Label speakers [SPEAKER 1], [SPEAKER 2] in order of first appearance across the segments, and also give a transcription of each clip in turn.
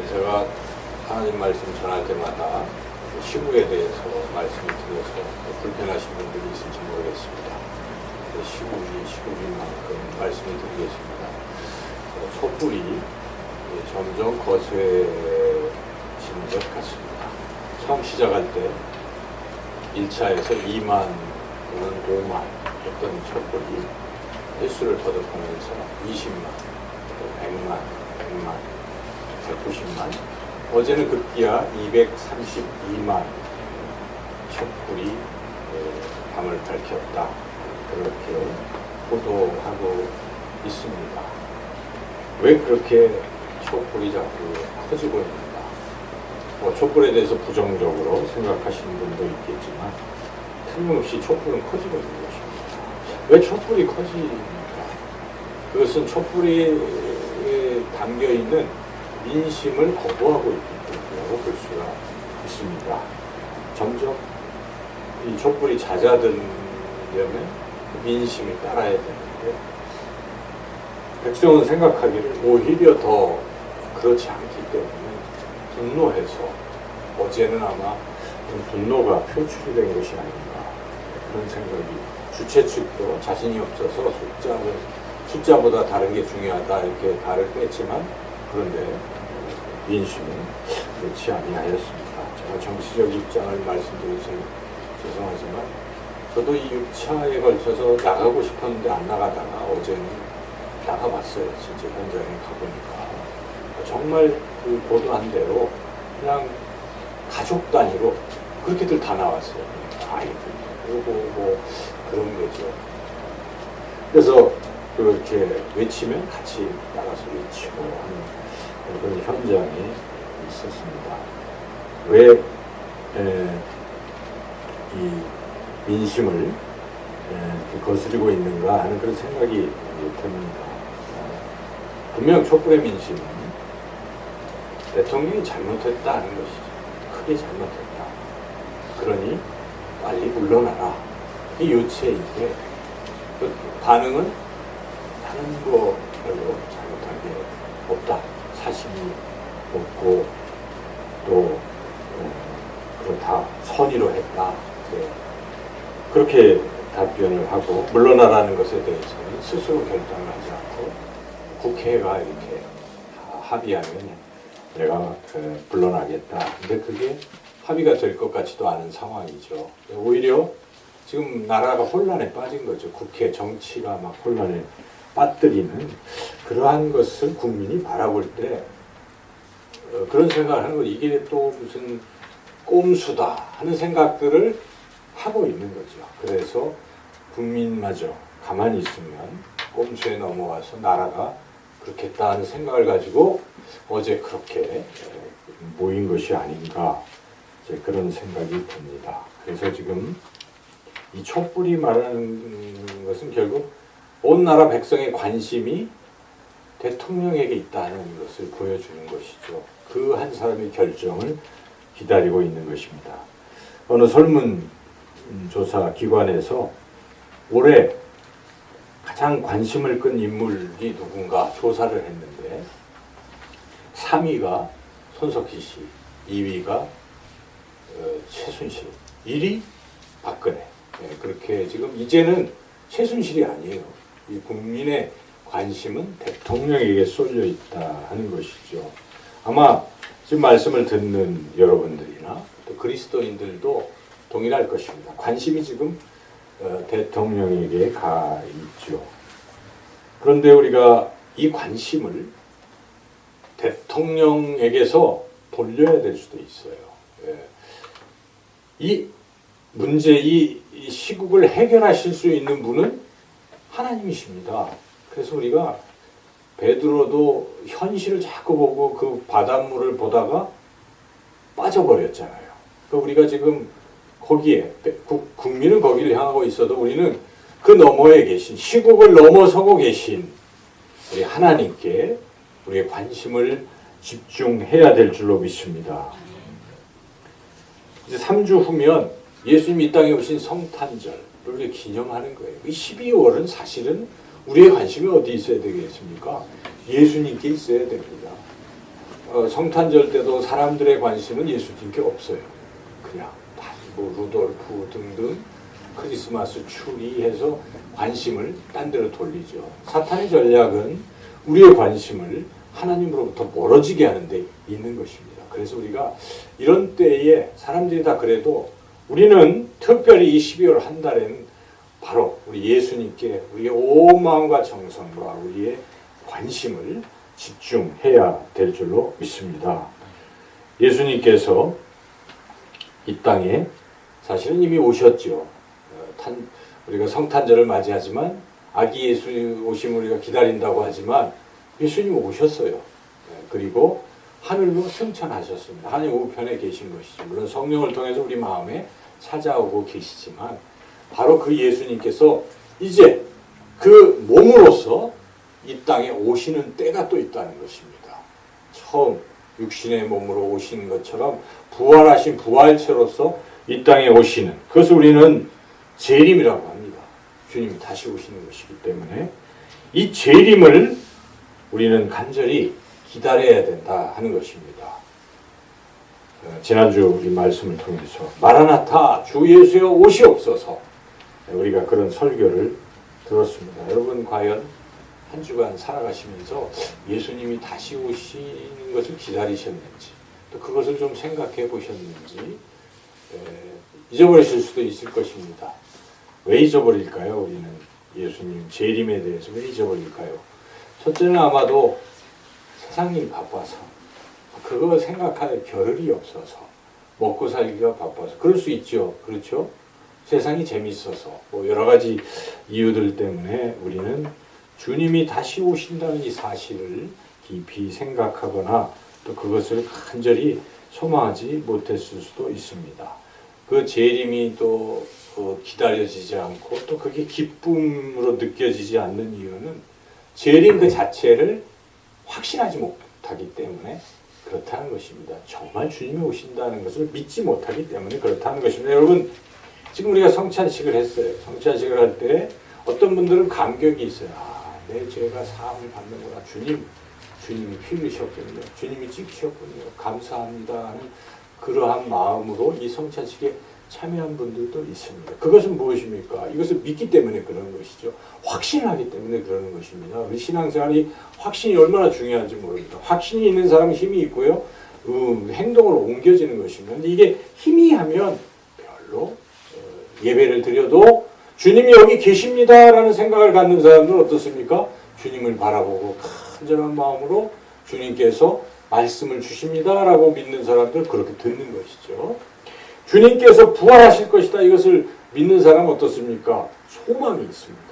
[SPEAKER 1] 제가 하나님 말씀 전할 때마다 시구에 대해서 말씀을 드려서 불편하신 분들이 있을지 모르겠습니다. 시국인 만큼 말씀을 드리겠습니다. 촛불이 점점 거세지는 것 같습니다. 처음 시작할 때 1차에서 2만 또는 5만 어떤 촛불이 횟수를 거듭하면서 20만, 또 100만, 100만, 190만, 어제는 급기야 232만 촛불이 밤을 밝혔다. 그렇게 보도하고 있습니다. 왜 그렇게 촛불이 자꾸 커지고 있는가? 촛불에 대해서 부정적으로 생각하시는 분도 있겠지만 틀림없이 촛불은 커지고 있는 것입니다. 왜 촛불이 커집니까? 그것은 촛불에 담겨있는 민심을 거부하고 있기 때문이라고 볼 수가 있습니다. 점점 이 촛불이 잦아들려면 민심이 따라야 되는데 백성은 생각하기를 오히려 더 그렇지 않기 때문에 분노해서 어제는 아마 분노가 표출이 된 것이 아닌가 그런 생각이 주최 측도 자신이 없어서 숫자보다 다른 게 중요하다 이렇게 발을 뺐지만 그런데 민심은 그렇지 아니하였습니다. 제가 정치적 입장을 말씀드려서 죄송하지만 저도 이 6차에 걸쳐서 나가고 싶었는데 안 나가다가 어제는 나가봤어요. 진짜 현장에 가보니까 정말 그 보도한 대로 그냥 가족 단위로 그렇게들 다 나왔어요. 아이들 그리고 뭐 그런 거죠. 그래서 그렇게 외치면 같이 나가서 외치고 하는 그런 현장에 있었습니다. 왜 이 민심을 거스르고 있는가 하는 그런 생각이 듭니다. 분명 촛불의 민심은 대통령이 잘못했다 하는 것이죠. 크게 잘못했다. 그러니 빨리 물러나라. 이 요체인데 그 반응은 다른 거 별로 잘못한 게 없다. 사심이 없고 또 다 선의로 했다. 그렇게 답변을 하고 물러나라는 것에 대해서는 스스로 결단을 하지 않고 국회가 이렇게 합의하면 내가 물러나겠다. 근데 그게 합의가 될 것 같지도 않은 상황이죠. 오히려 지금 나라가 혼란에 빠진 거죠. 국회 정치가 막 혼란에 빠뜨리는 그러한 것을 국민이 바라볼 때 그런 생각을 하는 거 이게 또 무슨 꼼수다 하는 생각들을 하고 있는 거죠. 그래서 국민마저 가만히 있으면 꼼수에 넘어와서 나라가 그렇겠다 하는 생각을 가지고 어제 그렇게 모인 것이 아닌가 이제 그런 생각이 듭니다. 그래서 지금 이 촛불이 말하는 것은 결국 온 나라 백성의 관심이 대통령에게 있다는 것을 보여주는 것이죠. 그 한 사람의 결정을 기다리고 있는 것입니다. 어느 설문조사 기관에서 올해 가장 관심을 끈 인물이 누군가 조사를 했는데 3위가 손석희 씨, 2위가 최순실, 1위 박근혜. 그렇게 지금 이제는 최순실이 아니에요. 이 국민의 관심은 대통령에게 쏠려 있다 하는 것이죠. 아마 지금 말씀을 듣는 여러분들이나 또 그리스도인들도 동일할 것입니다. 관심이 지금 대통령에게 가 있죠. 그런데 우리가 이 관심을 대통령에게서 돌려야 될 수도 있어요. 이 문제, 이 시국을 해결하실 수 있는 분은 하나님이십니다. 그래서 우리가 베드로도 현실을 자꾸 보고 그 바닷물을 보다가 빠져버렸잖아요. 그러니까 우리가 지금 거기에 국민은 거기를 향하고 있어도 우리는 그 너머에 계신 시국을 넘어서고 계신 우리 하나님께 우리의 관심을 집중해야 될 줄로 믿습니다. 이제 3주 후면 예수님 이 땅에 오신 성탄절을 기념하는 거예요. 이 12월은 사실은 우리의 관심이 어디 있어야 되겠습니까? 예수님께 있어야 됩니다. 성탄절 때도 사람들의 관심은 예수님께 없어요. 그냥 뭐 루돌프 등등 크리스마스 추리해서 관심을 딴 데로 돌리죠. 사탄의 전략은 우리의 관심을 하나님으로부터 멀어지게 하는 데 있는 것입니다. 그래서 우리가 이런 때에 사람들이 다 그래도 우리는 특별히 이 12월 한 달에는 바로 우리 예수님께 우리의 온 마음과 정성과 우리의 관심을 집중해야 될 줄로 믿습니다. 예수님께서 이 땅에 사실은 이미 오셨죠. 우리가 성탄절을 맞이하지만 아기 예수 오심을 우리가 기다린다고 하지만 예수님 오셨어요. 그리고 하늘로 승천하셨습니다. 하나님 우편에 계신 것이죠. 물론 성령을 통해서 우리 마음에 찾아오고 계시지만 바로 그 예수님께서 이제 그 몸으로서 이 땅에 오시는 때가 또 있다는 것입니다. 처음 육신의 몸으로 오신 것처럼 부활하신 부활체로서 이 땅에 오시는, 그것을 우리는 재림이라고 합니다. 주님이 다시 오시는 것이기 때문에 이 재림을 우리는 간절히 기다려야 된다 하는 것입니다. 지난주 우리 말씀을 통해서 마라나타 주 예수여 오시옵소서, 우리가 그런 설교를 들었습니다. 여러분 과연 한 주간 살아가시면서 예수님이 다시 오시는 것을 기다리셨는지, 또 그것을 좀 생각해 보셨는지 잊어버리실 수도 있을 것입니다. 왜 잊어버릴까요? 우리는 예수님 재림에 대해서 왜 잊어버릴까요? 첫째는 아마도 세상이 바빠서, 그거 생각할 겨를이 없어서, 먹고 살기가 바빠서 그럴 수 있죠. 그렇죠? 세상이 재밌어서 뭐 여러 가지 이유들 때문에 우리는 주님이 다시 오신다는 이 사실을 깊이 생각하거나 또 그것을 간절히 소망하지 못했을 수도 있습니다. 그 재림이 또 기다려지지 않고 또 그게 기쁨으로 느껴지지 않는 이유는 재림 그 자체를 확신하지 못하기 때문에 그렇다는 것입니다. 정말 주님이 오신다는 것을 믿지 못하기 때문에 그렇다는 것입니다. 여러분, 지금 우리가 성찬식을 했어요. 성찬식을 할 때 어떤 분들은 감격이 있어요. 내 죄가 사함을 받는구나. 주님이 피 흘리셨군요. 주님이 찍히셨군요. 감사합니다 하는 그러한 마음으로 이 성찬식에 참여한 분들도 있습니다. 그것은 무엇입니까? 이것을 믿기 때문에 그러는 것이죠. 확신하기 때문에 그러는 것입니다. 우리 신앙생활이 확신이 얼마나 중요한지 모릅니다. 확신이 있는 사람은 힘이 있고요. 행동으로 옮겨지는 것입니다. 근데 이게 희미하면 별로 예배를 드려도 주님이 여기 계십니다라는 생각을 갖는 사람들은 어떻습니까? 주님을 바라보고 간절한 마음으로 주님께서 말씀을 주십니다라고 믿는 사람들 그렇게 듣는 것이죠. 주님께서 부활하실 것이다 이것을 믿는 사람은 어떻습니까? 소망이 있습니다.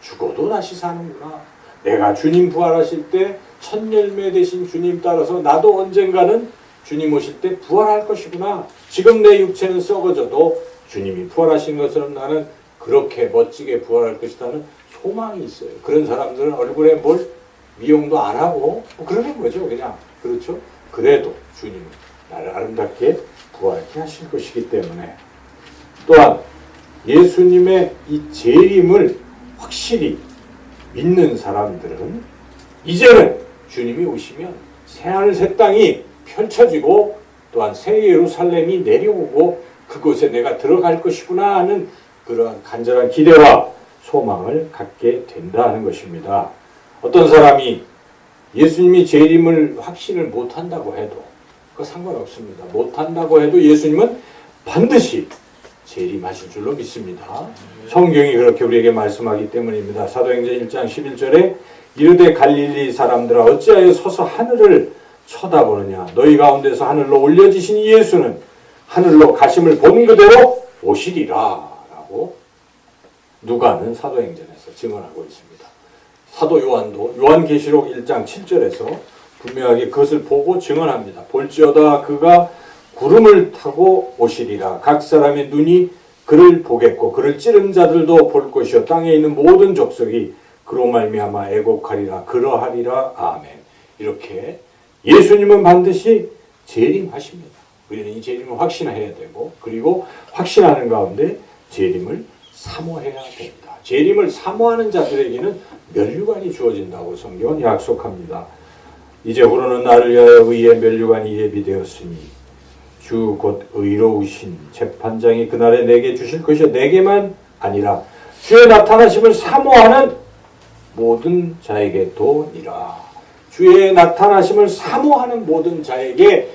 [SPEAKER 1] 죽어도 다시 사는구나. 내가 주님 부활하실 때 첫 열매 되신 주님 따라서 나도 언젠가는 주님 오실 때 부활할 것이구나. 지금 내 육체는 썩어져도 주님이 부활하신 것처럼 나는 그렇게 멋지게 부활할 것이라는 소망이 있어요. 그런 사람들은 얼굴에 뭘 미용도 안 하고 뭐 그러는 거죠. 그냥. 그렇죠? 그래도 주님은 나를 아름답게 부활케 하실 것이기 때문에, 또한 예수님의 이 재림을 확실히 믿는 사람들은 이제는 주님이 오시면 새하늘 새 땅이 펼쳐지고 또한 새 예루살렘이 내려오고 그곳에 내가 들어갈 것이구나 하는 그러한 간절한 기대와 소망을 갖게 된다는 것입니다. 어떤 사람이 예수님이 재림을 확신을 못한다고 해도 그거 상관없습니다. 못한다고 해도 예수님은 반드시 재림하실 줄로 믿습니다. 성경이 그렇게 우리에게 말씀하기 때문입니다. 사도행전 1장 11절에 이르되 갈릴리 사람들아 어찌하여 서서 하늘을 쳐다보느냐. 너희 가운데서 하늘로 올려지신 이 예수는 하늘로 가심을 본 그대로 오시리라 라고 누가는 사도행전에서 증언하고 있습니다. 사도 요한도 요한계시록 1장 7절에서 분명하게 그것을 보고 증언합니다. 볼지어다 그가 구름을 타고 오시리라. 각 사람의 눈이 그를 보겠고 그를 찌른 자들도 볼 것이요 땅에 있는 모든 족속이 그로 말미암아 애곡하리라. 그러하리라. 아멘. 이렇게 예수님은 반드시 재림하십니다. 우리는 이 재림을 확신해야 되고 그리고 확신하는 가운데 재림을 사모해야 됩니다. 재림을 사모하는 자들에게는 면류관이 주어진다고 성경은 약속합니다. 이제후로는 나를 위하여 의의 면류관이 예비되었으니 주 곧 의로우신 재판장이 그날에 내게 주실 것이요 내게만 아니라 주의 나타나심을 사모하는 모든 자에게도니라. 주의 나타나심을 사모하는 모든 자에게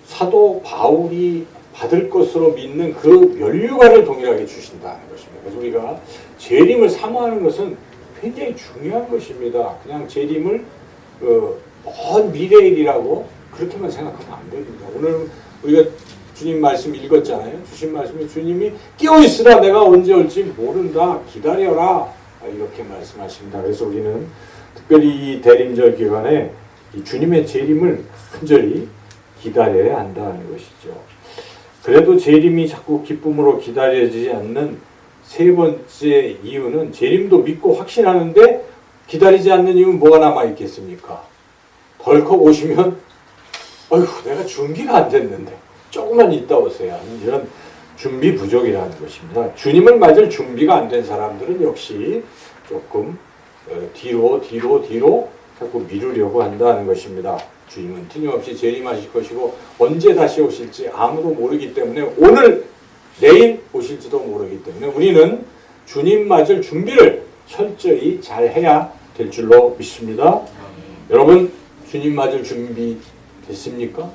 [SPEAKER 1] 사도 바울이 받을 것으로 믿는 그 면류관을 동일하게 주신다는 것입니다. 그래서 우리가 재림을 사모하는 것은 굉장히 중요한 것입니다. 그냥 재림을 먼 미래의 일이라고 그렇게만 생각하면 안 됩니다. 오늘 우리가 주님 말씀 읽었잖아요. 주신 말씀에 주님이 깨어있으라 내가 언제 올지 모른다. 기다려라. 이렇게 말씀하십니다. 그래서 우리는 특별히 이 대림절 기간에 이 주님의 재림을 간절히 기다려야 한다는 것이죠. 그래도 재림이 자꾸 기쁨으로 기다려지지 않는 세 번째 이유는 재림도 믿고 확신하는데 기다리지 않는 이유는 뭐가 남아있겠습니까? 덜컥 오시면 어휴 내가 준비가 안 됐는데 조금만 있다 오세요 하는 이런 준비 부족이라는 것입니다. 주님을 맞을 준비가 안 된 사람들은 역시 조금 뒤로 자꾸 미루려고 한다는 것입니다. 주님은 틀림없이 재림하실 것이고 언제 다시 오실지 아무도 모르기 때문에 오늘 내일 오실지도 모르기 때문에 우리는 주님 맞을 준비를 철저히 잘 해야 될 줄로 믿습니다. 여러분 주님 맞을 준비 됐습니까?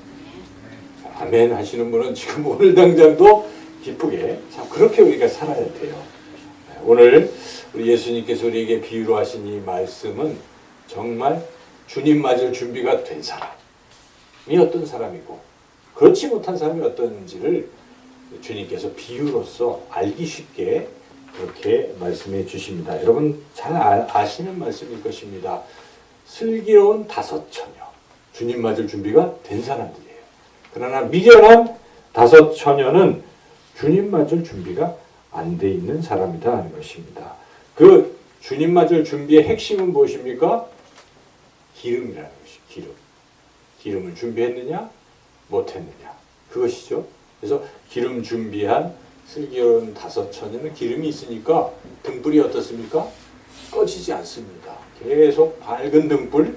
[SPEAKER 1] 아멘 하시는 분은 지금 오늘 당장도 기쁘게 참 그렇게 우리가 살아야 돼요. 오늘 우리 예수님께서 우리에게 비유로 하신 이 말씀은 정말 주님 맞을 준비가 된 사람이 어떤 사람이고 그렇지 못한 사람이 어떤지를 주님께서 비유로서 알기 쉽게 그렇게 말씀해 주십니다. 여러분 잘 아시는 말씀일 것입니다. 슬기로운 다섯 처녀, 주님 맞을 준비가 된 사람들이에요. 그러나 미련한 다섯 처녀는 주님 맞을 준비가 안 돼 있는 사람이다 하는 것입니다. 그 주님 맞을 준비의 핵심은 무엇입니까? 기름이라는 것이죠. 기름. 기름을 준비했느냐? 못했느냐? 그것이죠. 그래서 기름 준비한 슬기로운 다섯 처녀는 기름이 있으니까 등불이 어떻습니까? 꺼지지 않습니다. 계속 밝은 등불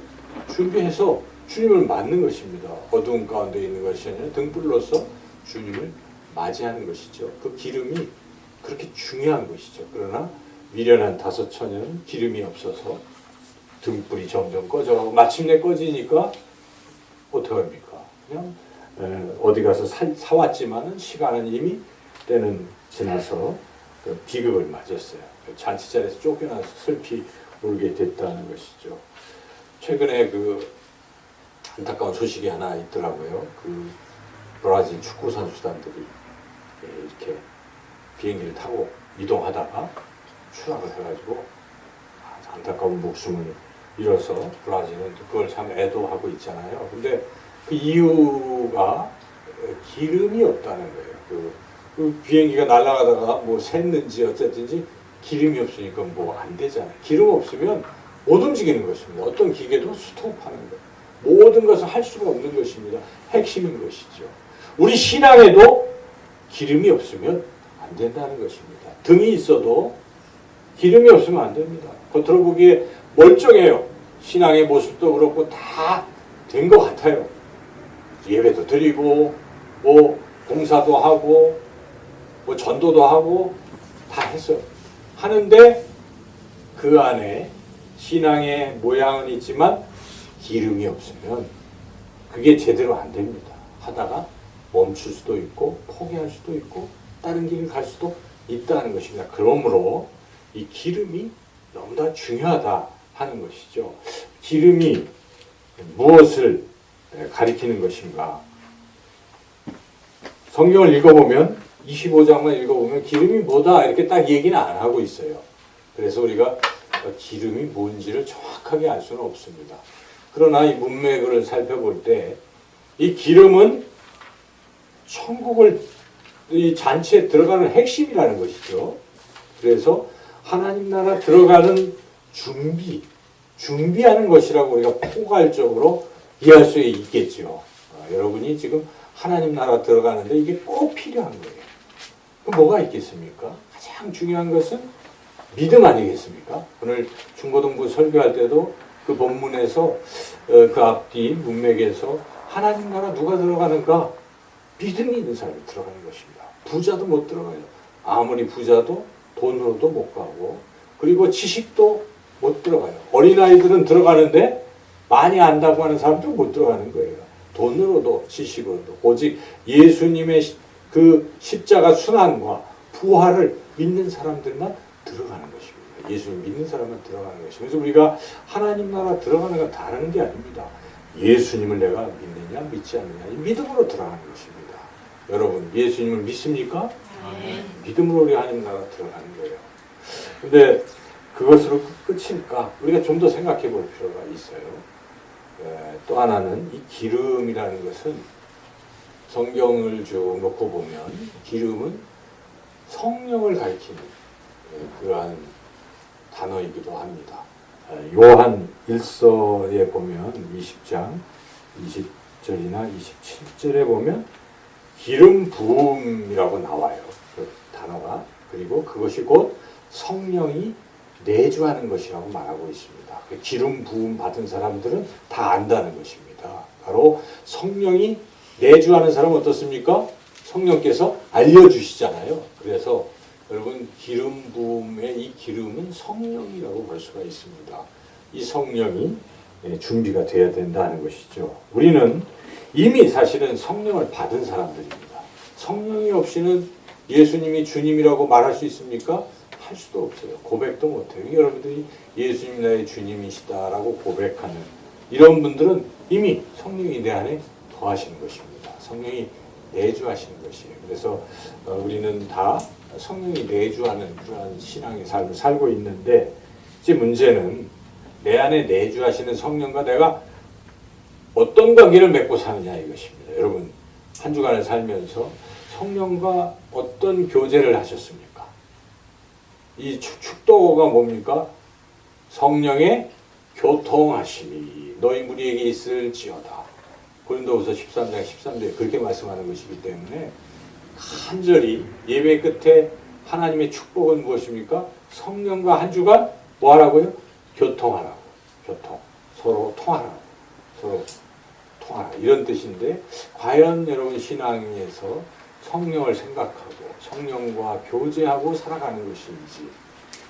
[SPEAKER 1] 준비해서 주님을 맞는 것입니다. 어두운 가운데 있는 것이 아니라 등불로서 주님을 맞이하는 것이죠. 그 기름이 그렇게 중요한 것이죠. 그러나 미련한 다섯 처녀는 기름이 없어서 등불이 점점 꺼져가고 마침내 꺼지니까 어떡합니까? 그냥 어디 가서 사왔지만은 시간은 이미 때는 지나서 그 비극을 맞았어요. 잔치자리에서 쫓겨나서 슬피 울게 됐다는 것이죠. 최근에 그 안타까운 소식이 하나 있더라고요. 그 브라질 축구 선수단들이 이렇게 비행기를 타고 이동하다가 추락을 해가지고 안타까운 목숨을 잃어서 브라질은 그걸 참 애도하고 있잖아요. 근데 그 이유가 기름이 없다는 거예요. 그 비행기가 날아가다가 뭐 샜는지 어쨌든지 기름이 없으니까 뭐 안 되잖아요. 기름 없으면 못 움직이는 것입니다. 어떤 기계도 스톱하는 거예요. 모든 것을 할 수가 없는 것입니다. 핵심인 것이죠. 우리 신앙에도 기름이 없으면 안 된다는 것입니다. 등이 있어도 기름이 없으면 안 됩니다. 겉으로 보기에 멀쩡해요. 신앙의 모습도 그렇고 다 된 것 같아요. 예배도 드리고 뭐 봉사도 하고 뭐 전도도 하고 다 했어요. 하는데 그 안에 신앙의 모양은 있지만 기름이 없으면 그게 제대로 안 됩니다. 하다가 멈출 수도 있고 포기할 수도 있고 다른 길을 갈 수도 있다는 것입니다. 그러므로 이 기름이 너무나 중요하다 하는 것이죠. 기름이 무엇을 가리키는 것인가? 성경을 읽어보면 25장만 읽어보면 기름이 뭐다 이렇게 딱 얘기는 안 하고 있어요. 그래서 우리가 기름이 뭔지를 정확하게 알 수는 없습니다. 그러나 이 문맥을 살펴볼 때 이 기름은 천국을 이 잔치에 들어가는 핵심이라는 것이죠. 그래서 하나님 나라 들어가는 준비하는 것이라고 우리가 포괄적으로 이해할 수 있겠죠. 여러분이 지금 하나님 나라 들어가는데 이게 꼭 필요한 거예요. 그럼 뭐가 있겠습니까? 가장 중요한 것은 믿음 아니겠습니까? 오늘 중고등부 설교할 때도 그 본문에서 그 앞뒤 문맥에서 하나님 나라 누가 들어가는가? 믿음이 있는 사람이 들어가는 것입니다. 부자도 못 들어가요. 아무리 부자도 돈으로도 못 가고, 그리고 지식도 못 들어가요. 어린아이들은 들어가는데 많이 안다고 하는 사람도 못 들어가는 거예요. 돈으로도 지식으로도. 오직 예수님의 그 십자가 순환과 부활을 믿는 사람들만 들어가는 것입니다. 예수님 믿는 사람만 들어가는 것입니다. 그래서 우리가 하나님 나라 들어가는 건 다른 게 아닙니다. 예수님을 내가 믿느냐 믿지 않느냐, 이 믿음으로 들어가는 것입니다. 여러분 예수님을 믿습니까? 믿음으로 우리 하나님 나라 들어가는 거예요. 근데 그것으로 끝일까? 우리가 좀 더 생각해 볼 필요가 있어요. 또 하나는 이 기름이라는 것은 성경을 쭉 놓고 보면 기름은 성령을 가리키는 그러한 단어이기도 합니다. 요한 1서에 보면 20장 20절이나 27절에 보면 기름 부음이라고 나와요. 그 단어가. 그리고 그것이 곧 성령이 내주하는 것이라고 말하고 있습니다. 기름 부음 받은 사람들은 다 안다는 것입니다. 바로 성령이 내주하는 사람은 어떻습니까? 성령께서 알려주시잖아요. 그래서 여러분 기름 부음의 이 기름은 성령이라고 볼 수가 있습니다. 이 성령이 준비가 되어야 된다는 것이죠. 우리는 이미 사실은 성령을 받은 사람들입니다. 성령이 없이는 예수님이 주님이라고 말할 수 있습니까? 할 수도 없어요. 고백도 못해요. 여러분들이 예수님 나의 주님이시다라고 고백하는 이런 분들은 이미 성령이 내 안에 거하시는 것입니다. 성령이 내주하시는 것이에요. 그래서 우리는 다 성령이 내주하는 그러한 신앙의 삶을 살고 있는데, 이제 문제는 내 안에 내주하시는 성령과 내가 어떤 관계를 맺고 사느냐 이것입니다. 여러분 한 주간을 살면서 성령과 어떤 교제를 하셨습니까? 이 축도가 뭡니까? 성령의 교통하심이 너희 무리에게 있을지어다. 고린도후서 13장 13절에 그렇게 말씀하는 것이기 때문에 간절히 예배 끝에 하나님의 축복은 무엇입니까? 성령과 한 주간 뭐 하라고요? 교통하라고. 교통. 서로 통하라고. 서로 통하라. 이런 뜻인데, 과연 여러분 신앙에서 성령을 생각하고 성령과 교제하고 살아가는 것인지,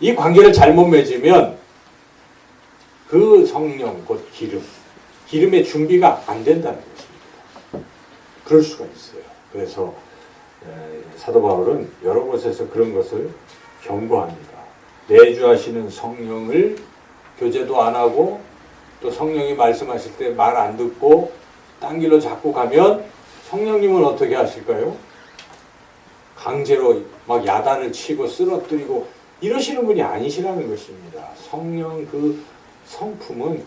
[SPEAKER 1] 이 관계를 잘못 맺으면 그 성령, 곧 기름의 준비가 안 된다는 것입니다. 그럴 수가 있어요. 그래서 사도 바울은 여러 곳에서 그런 것을 경고합니다. 내주하시는 성령을 교제도 안 하고 또 성령이 말씀하실 때 말 안 듣고 딴 길로 자꾸 가면 성령님은 어떻게 하실까요? 강제로 막 야단을 치고 쓰러뜨리고 이러시는 분이 아니시라는 것입니다. 성령 그 성품은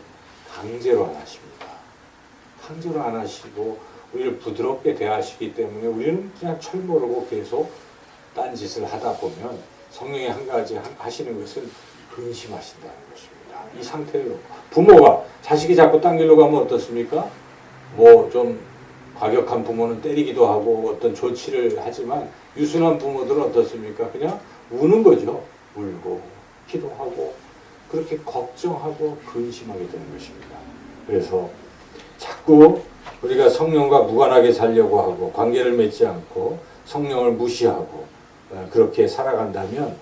[SPEAKER 1] 강제로 안 하십니다. 강제로 안 하시고 우리를 부드럽게 대하시기 때문에 우리는 그냥 철모르고 계속 딴짓을 하다 보면 성령이 한 가지 하시는 것은 근심하신다는 것입니다. 이 상태로 부모가 자식이 자꾸 딴 길로 가면 어떻습니까? 뭐 좀 과격한 부모는 때리기도 하고 어떤 조치를 하지만 유순한 부모들은 어떻습니까? 그냥 우는 거죠. 울고 기도하고 그렇게 걱정하고 근심하게 되는 것입니다. 그래서 자꾸 우리가 성령과 무관하게 살려고 하고 관계를 맺지 않고 성령을 무시하고 그렇게 살아간다면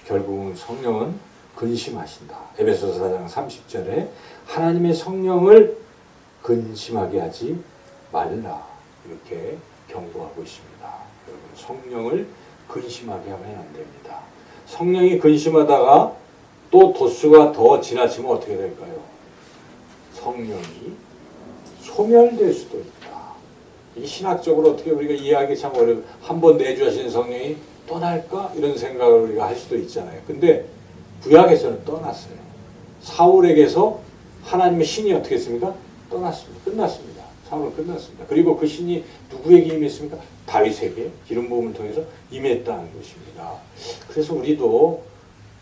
[SPEAKER 1] 결국은 성령은 근심하신다. 에베소서 4장 30절에 하나님의 성령을 근심하게 하지 말라, 이렇게 경고하고 있습니다. 여러분 성령을 근심하게 하면 안 됩니다. 성령이 근심하다가 또 도수가 더 지나치면 어떻게 될까요? 성령이 소멸될 수도 있다. 이 신학적으로 어떻게 우리가 이해하기 참 어려워. 한번 내주하신 성령이 떠날까? 이런 생각을 우리가 할 수도 있잖아요. 근데 구약에서는 떠났어요. 사울에게서 하나님의 신이 어떻게 했습니까? 떠났습니다. 끝났습니다. 사울은 끝났습니다. 그리고 그 신이 누구에게 임했습니까? 다윗에게 기름 부음을 통해서 임했다는 것입니다. 그래서 우리도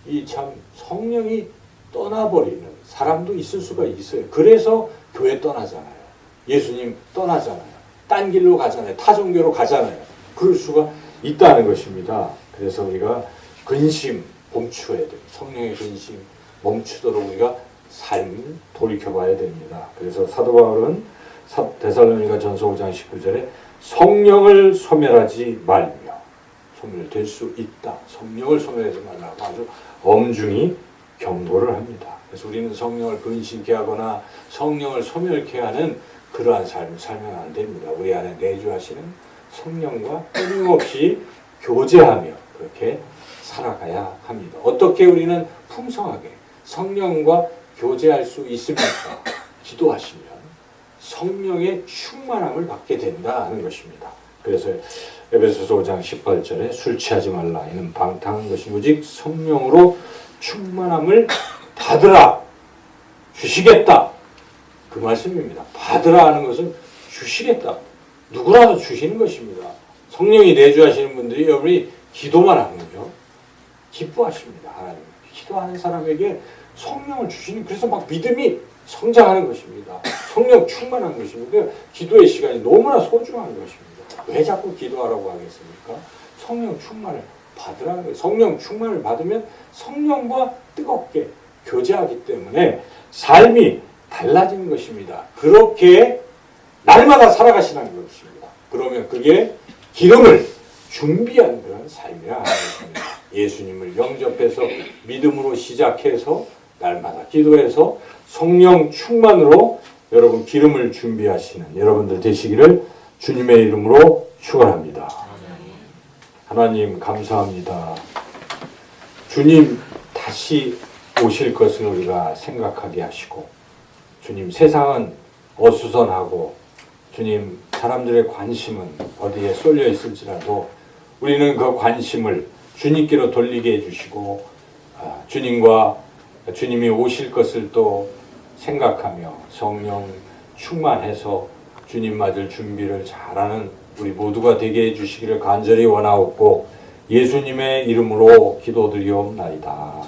[SPEAKER 1] 이 참 성령이 떠나버리는 사람도 있을 수가 있어요. 그래서 교회 떠나잖아요. 예수님 떠나잖아요. 딴 길로 가잖아요. 타 종교로 가잖아요. 그럴 수가 있다는 것입니다. 그래서 우리가 근심 멈추어야 돼요. 성령의 근심 멈추도록 우리가 삶을 돌이켜봐야 됩니다. 그래서 사도 바울은 데살로니가 전서 5장 19절에 성령을 소멸하지 말며, 소멸될 수 있다, 성령을 소멸하지 말라고 아주 엄중히 경고를 합니다. 그래서 우리는 성령을 근심케 하거나 성령을 소멸케 하는 그러한 삶을 살면 안 됩니다. 우리 안에 내주하시는 성령과 끊임없이 교제하며 그렇게 살아가야 합니다. 어떻게 우리는 풍성하게 성령과 교제할 수 있습니까? 기도하시면 성령의 충만함을 받게 된다 하는 것입니다. 그래서 에베소서 5장 18절에 술 취하지 말라, 이는 방탕한 것이 오직 성령으로 충만함을 받으라, 주시겠다, 그 말씀입니다. 받으라 하는 것은 주시겠다, 누구라도 주시는 것입니다. 성령이 내주하시는 분들이 여러분이 기도만 하면요 기뻐하십니다. 하나님 기도하는 사람에게 성령을 주시는, 그래서 막 믿음이 성장하는 것입니다. 성령 충만한 것입니다. 기도의 시간이 너무나 소중한 것입니다. 왜 자꾸 기도하라고 하겠습니까? 성령 충만을 받으라는 거예요. 성령 충만을 받으면 성령과 뜨겁게 교제하기 때문에 삶이 달라지는 것입니다. 그렇게 날마다 살아가시는 것입니다. 그러면 그게 기름을 준비하는 그런 삶이라 하는 것입니다. 예수님을 영접해서 믿음으로 시작해서 날마다 기도해서 성령 충만으로 여러분 기름을 준비하시는 여러분들 되시기를 주님의 이름으로 축원합니다. 하나님 감사합니다. 주님 다시 오실 것을 우리가 생각하게 하시고, 주님 세상은 어수선하고 주님 사람들의 관심은 어디에 쏠려 있을지라도 우리는 그 관심을 주님께로 돌리게 해주시고, 주님과 주님이 오실 것을 또 생각하며 성령 충만해서 주님 맞을 준비를 잘하는 우리 모두가 되게 해주시기를 간절히 원하옵고 예수님의 이름으로 기도드리옵나이다.